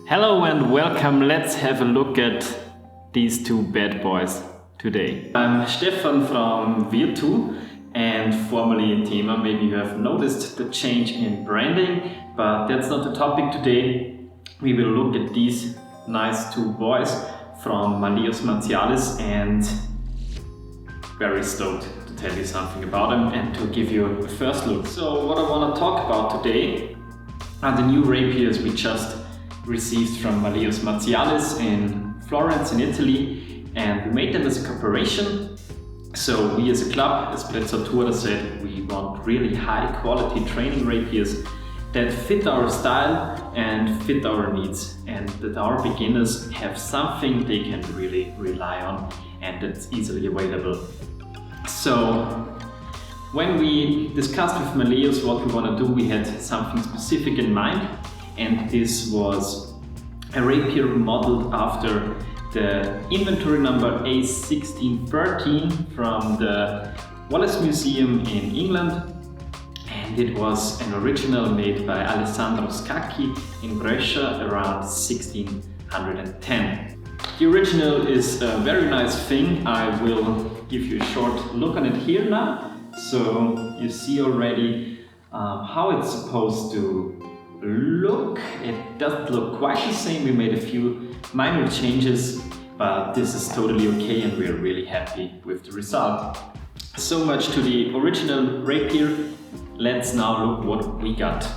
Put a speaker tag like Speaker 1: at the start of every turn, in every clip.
Speaker 1: Hello and welcome. Let's have a look at these two bad boys today. I'm Stefan from Virtu and formerly in Thema. Maybe you have noticed the change in branding, but that's not the topic today. We will look at these nice two boys from Malleus Martialis and very stoked to tell you something about them and to give you a first look. So what I want to talk about today are the new rapiers we just received from Malleus Martialis in Florence in Italy, and we made them as a cooperation. So we as a club, as Sprezzatura, said we want really high quality training rapiers that fit our style and fit our needs, and that our beginners have something they can really rely on and that's easily available. So when we discussed with Malleus what we want to do, we had something specific in mind, and this was a rapier modeled after the inventory number A1613 from the Wallace Museum in England, and it was an original made by Alessandro Scacchi in Brescia around 1610. The original is a very nice thing. I will give you a short look on it here now. So you see already how it's supposed to look. It doesn't look quite the same. We made a few minor changes, but this is totally okay and we're really happy with the result. So much to the original rapier. Let's now look what we got.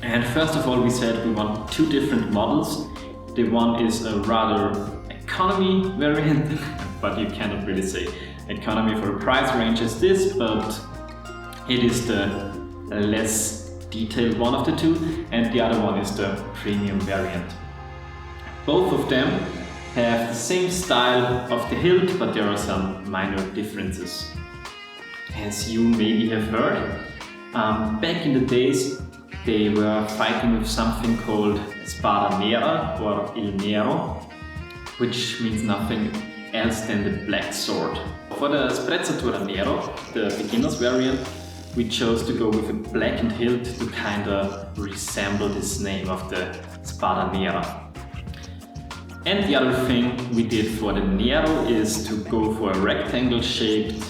Speaker 1: And first of all, we said we want two different models. The one is a rather economy variant, but you cannot really say economy for a price range as this, but it is the less detailed one of the two, and the other one is the premium variant. Both of them have the same style of the hilt, but there are some minor differences. As you maybe have heard, back in the days they were fighting with something called Spada Nera or Il Nero, which means nothing else than the black sword. For the Sprezzatura Nero, the beginner's variant, we chose to go with a blackened hilt to kind of resemble this name of the Spada Nera. And the other thing we did for the Nero is to go for a rectangle shaped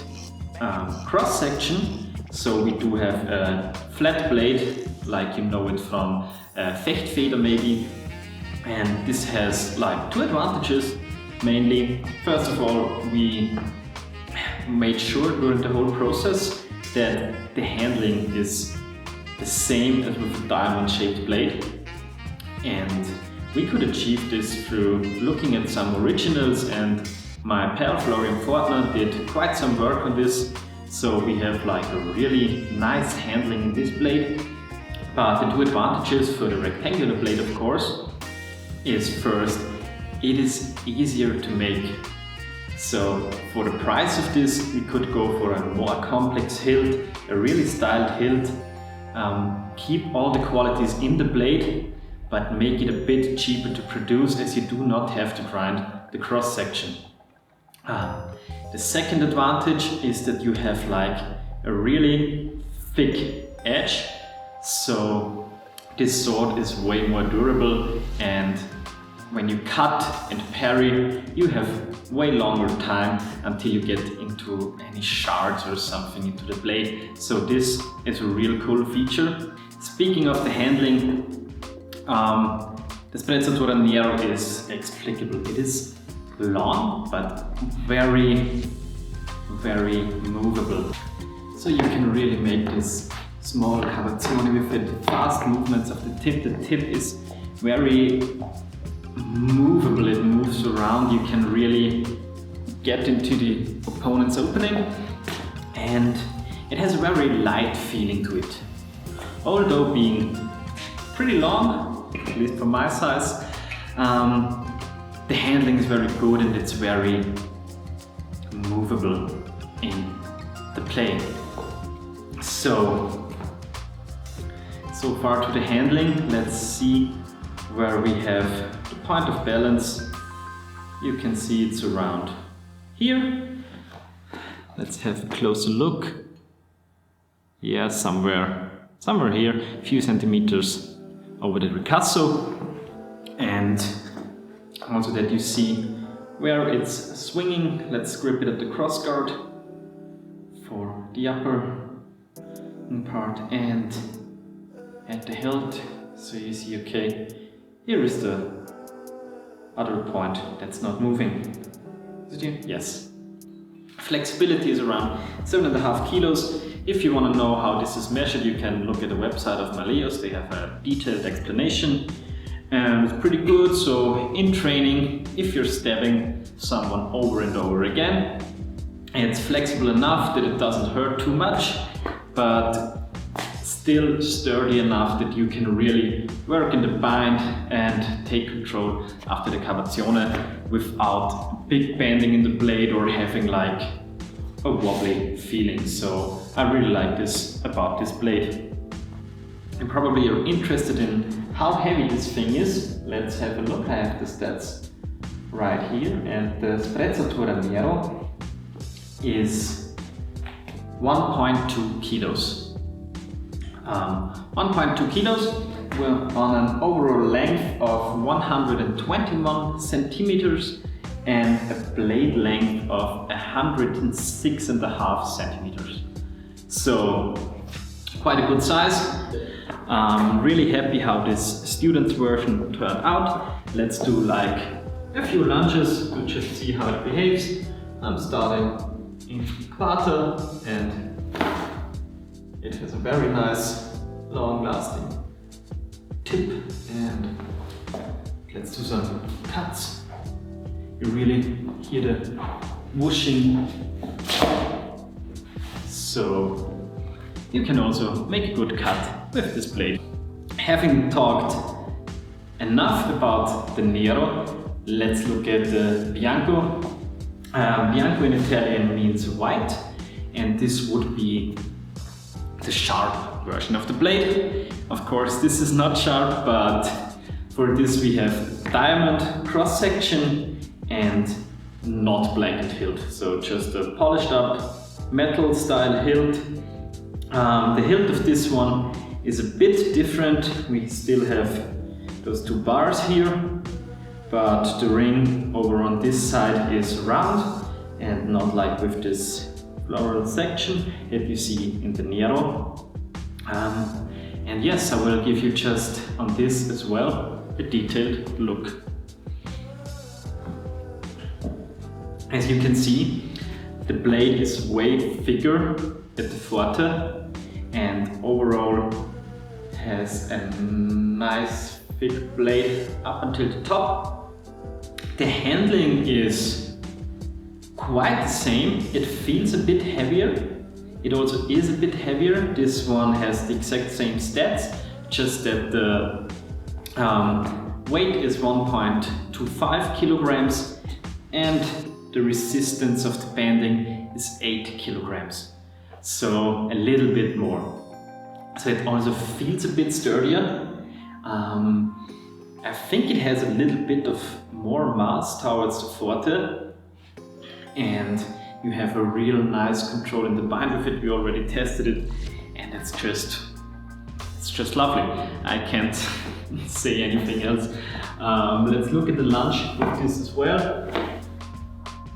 Speaker 1: cross section. So we do have a flat blade, like you know it from Fechtfeder maybe. And this has like two advantages mainly. First of all, we made sure during the whole process that the handling is the same as with a diamond-shaped blade, and we could achieve this through looking at some originals, and my pal Florian Fortner did quite some work on this, so we have like a really nice handling in this blade. But the two advantages for the rectangular blade, of course, is first, it is easier to make. So for the price of this, we could go for a more complex hilt, a really styled hilt, keep all the qualities in the blade, but make it a bit cheaper to produce, as you do not have to grind the cross section. The second advantage is that you have like a really thick edge, so this sword is way more durable, and when you cut and parry, you have way longer time until you get into any shards or something into the blade. So this is a real cool feature. Speaking of the handling, the Sprezzatura Nero is explicable. It is long, but very, very movable. So you can really make this small cavazione with it. Fast movements of the tip. The tip is very movable, it moves around, you can really get into the opponent's opening, and it has a very light feeling to it. Although being pretty long, at least for my size, the handling is very good and it's very movable in the play. So far to the handling. Let's see where we have the point of balance. You can see it's around here. Let's have a closer look. Yeah, somewhere here, a few centimeters over the ricasso. and also that you see where it's swinging. Let's grip it at the cross guard for the upper part and at the hilt. So you see, okay, here is the other point that's not moving. Is it here? Yes. Flexibility is around 7.5 kilos. If you want to know how this is measured, you can look at the website of Malleus. They have a detailed explanation and it's pretty good. So in training, if you're stabbing someone over and over again, it's flexible enough that it doesn't hurt too much, but still sturdy enough that you can really work in the bind and take control after the cavazione without big bending in the blade or having like a wobbly feeling. So I really like this about this blade. And probably you're interested in how heavy this thing is. Let's have a look. I have the stats right here, and the Sprezzatura Nero is 1.2 kilos. 1.2 kilos. We're on an overall length of 121 centimeters and a blade length of 106.5 centimeters. So quite a good size. I'm really happy how this student's version turned out. Let's do like a few lunges to just see how it behaves. I'm starting in quarter and it has a very nice long-lasting tip, and let's do some cuts. You really hear the whooshing, so you can also make a good cut with this blade. Having talked enough about the Nero, let's look at the Bianco. Bianco in Italian means white, and this would be the sharp version of the blade. Of course, this is not sharp, but for this we have diamond cross section and not blanket hilt. So just a polished up metal style hilt. The hilt of this one is a bit different. We still have those two bars here, but the ring over on this side is round and not like with this floral section that you see in the Nero. And yes, I will give you just on this as well a detailed look. As you can see, the blade is way thicker at the forte and overall has a nice thick blade up until the top. The handling is quite the same. It feels a bit heavier. It also is a bit heavier. This one has the exact same stats, just that the weight is 1.25 kilograms and the resistance of the bending is 8 kilograms. So a little bit more. So it also feels a bit sturdier. I think it has a little bit of more mass towards the forte, and you have a real nice control in the bind with it. We already tested it and it's just lovely. I can't say anything else. Let's look at the lunge with this as well.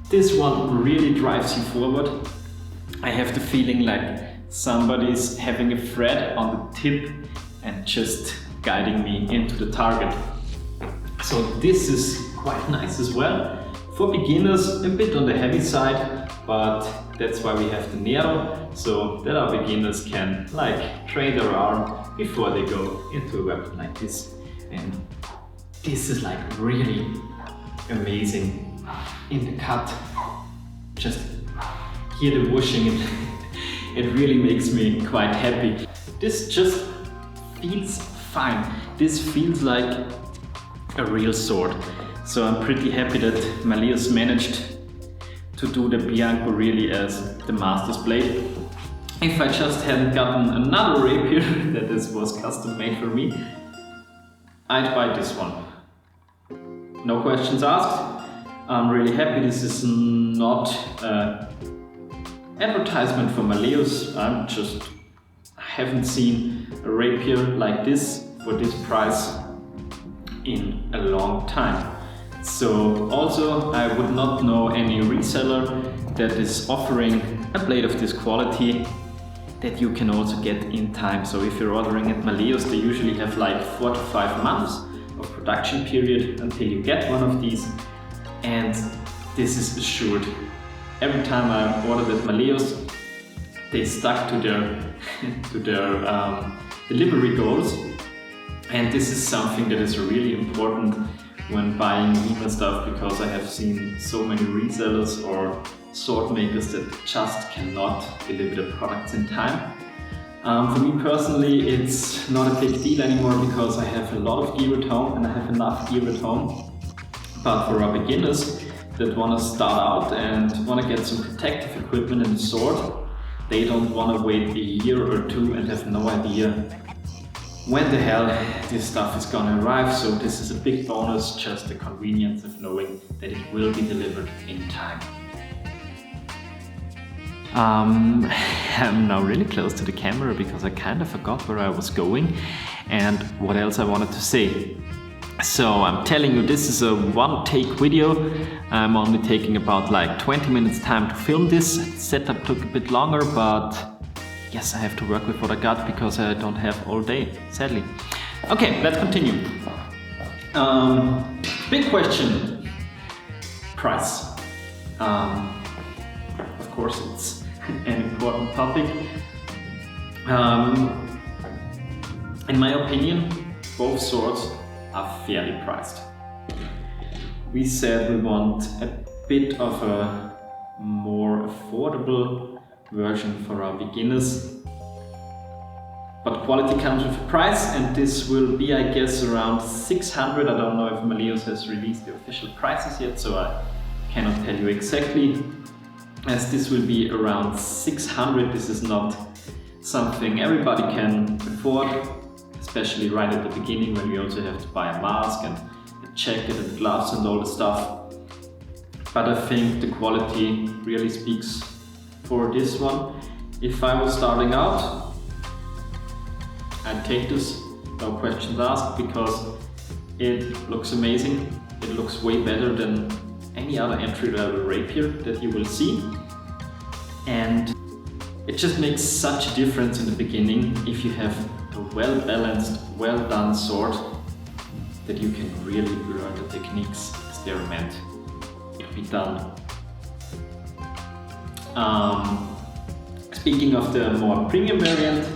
Speaker 1: This one really drives you forward. I have the feeling like somebody's having a thread on the tip and just guiding me into the target. So this is quite nice as well. For beginners, a bit on the heavy side, but that's why we have the Nero, so that our beginners can like train their arm before they go into a weapon like this. And this is like really amazing in the cut. Just hear the whooshing, it really makes me quite happy. This just feels fine. This feels like a real sword. So I'm pretty happy that Malleus managed to do the Bianco really as the master's blade. If I just hadn't gotten another rapier that this was custom made for me, I'd buy this one. No questions asked. I'm really happy. This is not advertisement for Malleus. I haven't seen a rapier like this for this price in a long time. So also I would not know any reseller that is offering a blade of this quality that you can also get in time. So if you're ordering at Malleus, they usually have like 4 to 5 months of production period until you get one of these, and this is assured. Every time I ordered at Malleus, they stuck to their delivery goals, and this is something that is really important when buying Vienna stuff, because I have seen so many resellers or sword makers that just cannot deliver the products in time. For me personally, it's not a big deal anymore because I have a lot of gear at home and I have enough gear at home. But for our beginners that want to start out and want to get some protective equipment in the sword, they don't want to wait a year or two and have no idea when the hell this stuff is gonna arrive. So this is a big bonus, just the convenience of knowing that it will be delivered in time. I'm now really close to the camera because I kind of forgot where I was going and what else I wanted to say. So I'm telling you, this is a one-take video. I'm only taking about like 20 minutes time to film this. Setup took a bit longer, but yes, I have to work with what I got because I don't have all day, sadly. Okay, let's continue. Big question. Price. Of course, it's an important topic. In my opinion, both swords are fairly priced. We said we want a bit of a more affordable version for our beginners, but quality comes with a price, and this will be, I guess, around 600. I don't know if Malleus has released the official prices yet, so I cannot tell you exactly, as this will be around 600. This is not something everybody can afford, especially right at the beginning when we also have to buy a mask and a jacket and gloves and all the stuff. But I think the quality really speaks for this one. If I was starting out, I'd take this, no questions asked, because it looks amazing. It looks way better than any other entry-level rapier that you will see, and it just makes such a difference in the beginning if you have a well-balanced, well-done sword that you can really learn the techniques as they're meant to be done. Speaking of the more premium variant,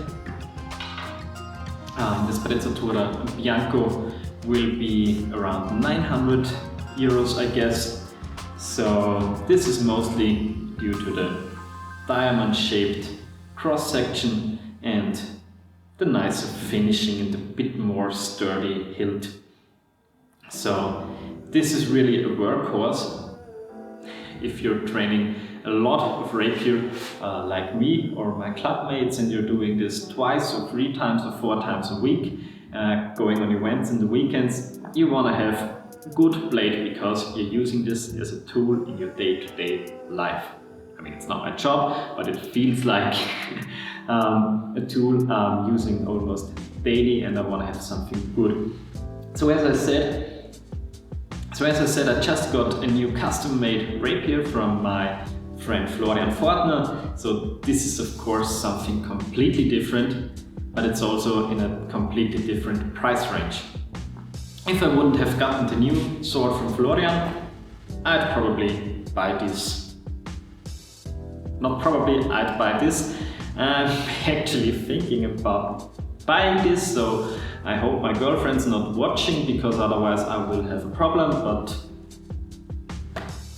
Speaker 1: the Sprezzatura Bianco will be around 900 euros, I guess. So this is mostly due to the diamond-shaped cross-section and the nicer finishing and a bit more sturdy hilt. So this is really a workhorse. If you're training a lot of rapier like me or my club mates, and you're doing this twice or 3 times or 4 times a week, going on events in the weekends, you want to have a good blade because you're using this as a tool in your day-to-day life. I mean, it's not my job, but it feels like a tool I'm using almost daily, and I want to have something good. So as I said, I just got a new custom-made rapier from my friend Florian Fortner. So this is of course something completely different, but it's also in a completely different price range. If I wouldn't have gotten the new sword from Florian, I'd probably buy this. Not probably, I'd buy this. I'm actually thinking about buying this, so I hope my girlfriend's not watching, because otherwise I will have a problem. But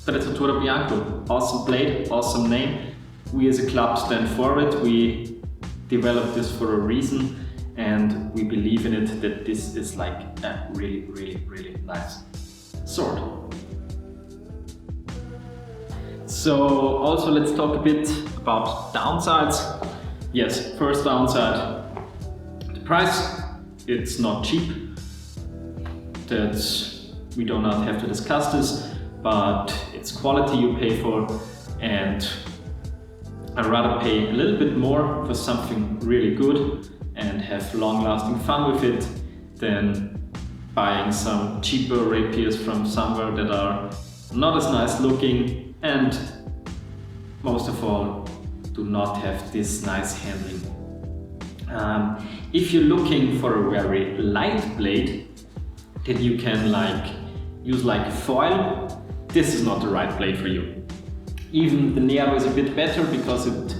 Speaker 1: Sprezzatura Bianco, awesome blade, awesome name. We as a club stand for it. We developed this for a reason, and we believe in it, that this is like a really, really, really nice sword. So also let's talk a bit about downsides. Yes, first downside, the price. It's not cheap. We do not have to discuss this, but it's quality you pay for, and I'd rather pay a little bit more for something really good and have long-lasting fun with it than buying some cheaper rapiers from somewhere that are not as nice looking and most of all do not have this nice handling. If you're looking for a very light blade that you can use like foil, this is not the right blade for you. Even the Nero is a bit better because it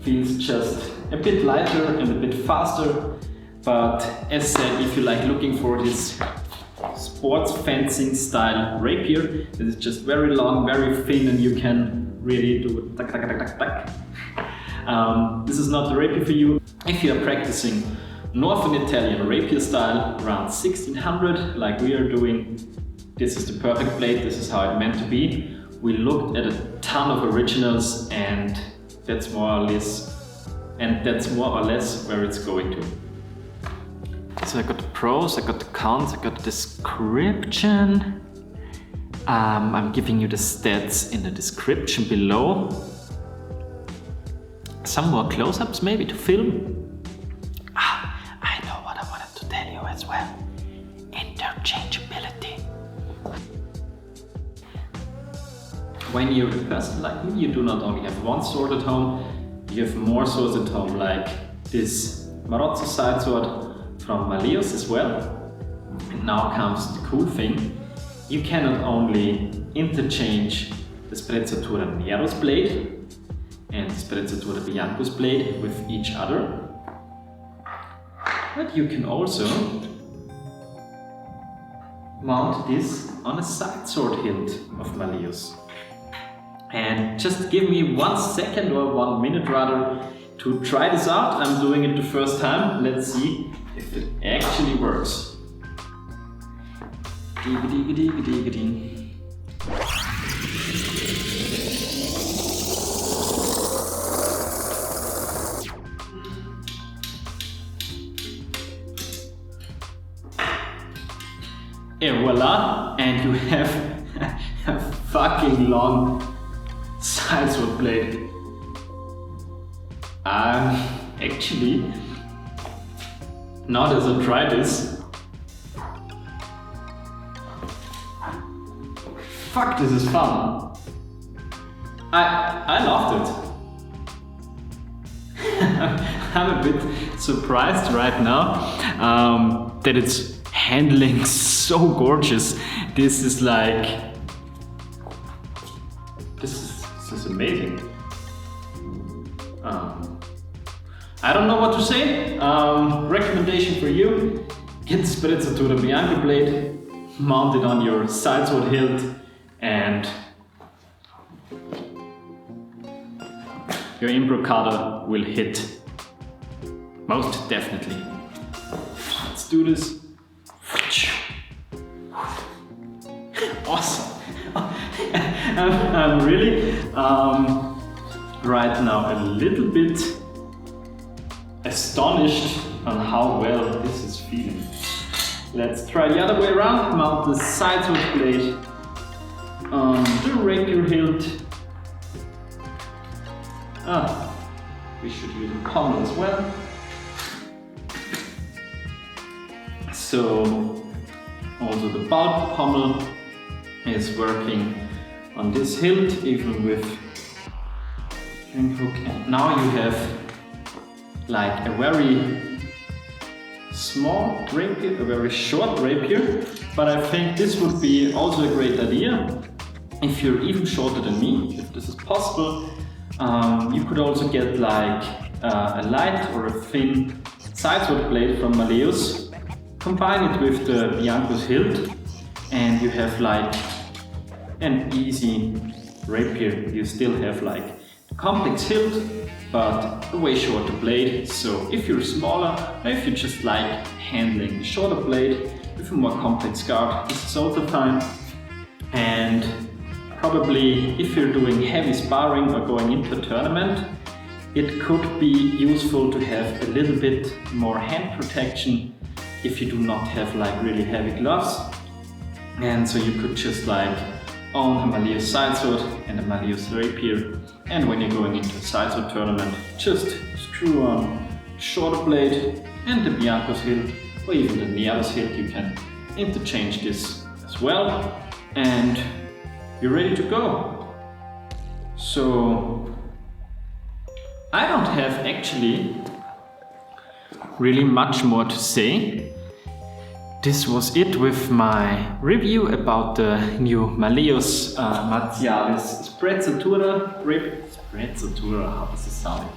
Speaker 1: feels just a bit lighter and a bit faster. But as said, if you like looking for this sports fencing style rapier that is just very long, very thin, and you can really do it tak, tak, tak, tak, tak. This is not the rapier for you. If you are practicing Northern Italian rapier style around 1600 like we are doing, this is the perfect blade. This is how it meant to be. We looked at a ton of originals and that's more or less where it's going to. So I got the pros, I got the cons, I got the description. I'm giving you the stats in the description below. Some more close-ups maybe to film. I know what I wanted to tell you as well. Interchangeability. When you're a person like me, you do not only have one sword at home, you have more swords at home, like this Marozzo side sword from Malleus as well. And now comes the cool thing. You cannot only interchange the Sprezzatura Nero's blade and the Sprezzatura Bianco's blade with each other, but you can also mount this on a side sword hilt of Malleus. And just give me 1 second or 1 minute rather to try this out. I'm doing it the first time. Let's see if it actually works. And voila! And you have a fucking long side sword blade. Actually, now that I try this, fuck, this is fun. I loved it. I'm a bit surprised right now that it's handling so gorgeous. This is like, this is amazing. I don't know what to say. Recommendation for you: get the Sprezzatura Bianco blade, mount it on your side sword hilt, and your imbrocado will hit. Most definitely. Let's do this. Awesome. I'm really right now a little bit astonished on how well this is feeling. Let's try the other way around. Mount the side sword blade on the rapier hilt. We should use a pommel as well. So also the bulk pommel is working on this hilt, even with string hook. And now you have like a very small rapier, a very short rapier, but I think this would be also a great idea if you're even shorter than me, if this is possible. You could also get like a light or a thin side sword blade from Malleus, combine it with the Bianco's hilt, and you have like an easy rapier. You still have like a complex hilt, but a way shorter blade. So if you're smaller, or if you just like handling the shorter blade with a more complex guard, this is also fine. And probably if you're doing heavy sparring or going into a tournament, it could be useful to have a little bit more hand protection if you do not have like really heavy gloves. And so you could just like own a Malleus side sword and a Malleus rapier, and when you're going into a side sword tournament, just screw on shorter blade and the Bianco's hilt, or even the Nero's hilt. You can interchange this as well, and you're ready to go. So I don't have actually really much more to say. This was it with my review about the new Malleus Martialis Sprezzatura. Sprezzatura, how does it sound?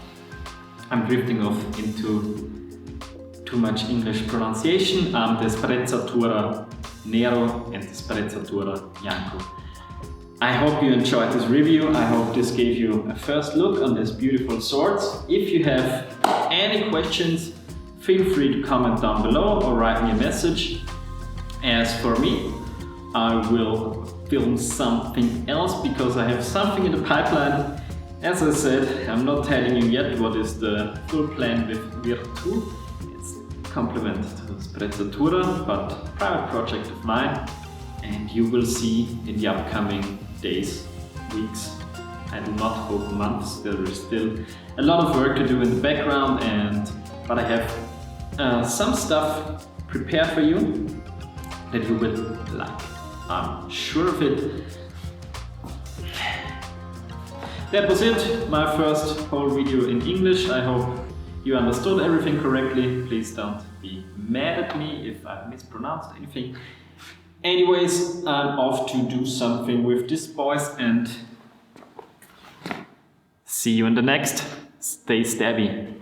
Speaker 1: I'm drifting off into too much English pronunciation. The Sprezzatura Nero and the Sprezzatura Bianco. I hope you enjoyed this review. I hope this gave you a first look on these beautiful swords. If you have any questions, feel free to comment down below or write me a message. As for me, I will film something else because I have something in the pipeline. As I said, I'm not telling you yet what is the full plan with Virtu. It's a complement to Sprezzatura, but a private project of mine. And you will see in the upcoming days, weeks, I do not hope months. There is still a lot of work to do in the background, but I have some stuff prepared for you that you will like. I'm sure of it. That was it, my first whole video in English. I hope you understood everything correctly. Please don't be mad at me if I mispronounced anything. Anyways, I'm off to do something with these boys and see you in the next. Stay stabby.